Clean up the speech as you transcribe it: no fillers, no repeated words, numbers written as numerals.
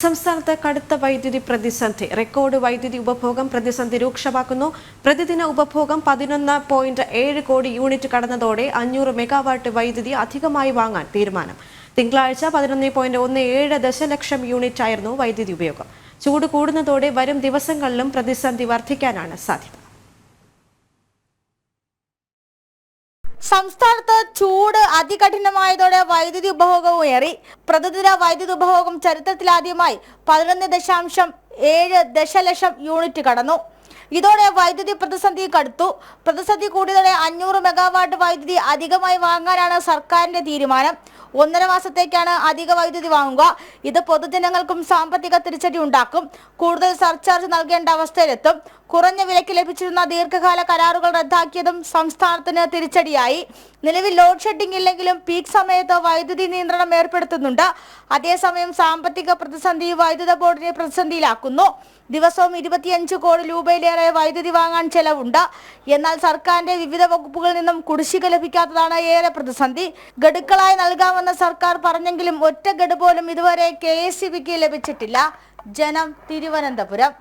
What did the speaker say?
സംസ്ഥാനത്ത് കടുത്ത വൈദ്യുതി പ്രതിസന്ധി. റെക്കോർഡ് വൈദ്യുതി ഉപഭോഗം പ്രതിസന്ധി രൂക്ഷമാക്കുന്നു. പ്രതിദിന ഉപഭോഗം 11.7 കോടി യൂണിറ്റ് കടന്നതോടെ 500 മെഗാവാട്ട് വൈദ്യുതി അധികമായി വാങ്ങാൻ തീരുമാനം. തിങ്കളാഴ്ച 11.17 ദശലക്ഷം യൂണിറ്റ് ആയിരുന്നു വൈദ്യുതി ഉപയോഗം. ചൂട് കൂടുന്നതോടെ വരും ദിവസങ്ങളിലും പ്രതിസന്ധി വർദ്ധിക്കാനാണ് സാധ്യത. സംസ്ഥാനത്ത് ചൂട് അതികഠിനമായതോടെ വൈദ്യുതി ഉപഭോഗവും ഏറി. പ്രതിദിന വൈദ്യുതി ഉപഭോഗം ചരിത്രത്തിലാദ്യമായി 11.7 ദശലക്ഷം യൂണിറ്റ് കടന്നു. ഇതോടെ വൈദ്യുതി പ്രതിസന്ധി കടുത്തു. പ്രതിസന്ധി കൂടിയതോടെ 500 മെഗാവാട്ട് വൈദ്യുതി അധികമായി വാങ്ങാനാണ് സർക്കാരിന്റെ തീരുമാനം. 1.5 മാസത്തേക്കാണ് അധിക വൈദ്യുതി വാങ്ങുക. ഇത് പൊതുജനങ്ങൾക്കും സാമ്പത്തിക തിരിച്ചടി ഉണ്ടാക്കും. കൂടുതൽ സർചാർജ് നൽകേണ്ട അവസ്ഥയിലെത്തും. കുറഞ്ഞ വിലയ്ക്ക് ലഭിച്ചിരുന്ന ദീർഘകാല കരാറുകൾ റദ്ദാക്കിയതും സംസ്ഥാനത്തിന് തിരിച്ചടിയായി. നിലവിൽ ലോഡ് ഷെഡിംഗ് ഇല്ലെങ്കിലും പീക്ക് സമയത്ത് വൈദ്യുതി നിയന്ത്രണം ഏർപ്പെടുത്തുന്നുണ്ട്. അതേസമയം സാമ്പത്തിക പ്രതിസന്ധി വൈദ്യുത ബോർഡിനെ പ്രതിസന്ധിയിലാക്കുന്നു. ദിവസവും 25 കോടി രൂപയിലേറെ വൈദ്യുതി വാങ്ങാൻ ചെലവുണ്ട്. എന്നാൽ സർക്കാരിന്റെ വിവിധ വകുപ്പുകളിൽ നിന്നും കുടിശ്ശിക ലഭിക്കാത്തതാണ് ഏറെ പ്രതിസന്ധി. ഗഡുക്കളായി നൽകാമെന്ന് സർക്കാർ പറഞ്ഞെങ്കിലും ഒറ്റ ഗഡു പോലും ഇതുവരെ KSEBക്ക് ലഭിച്ചിട്ടില്ല. ജനം, തിരുവനന്തപുരം.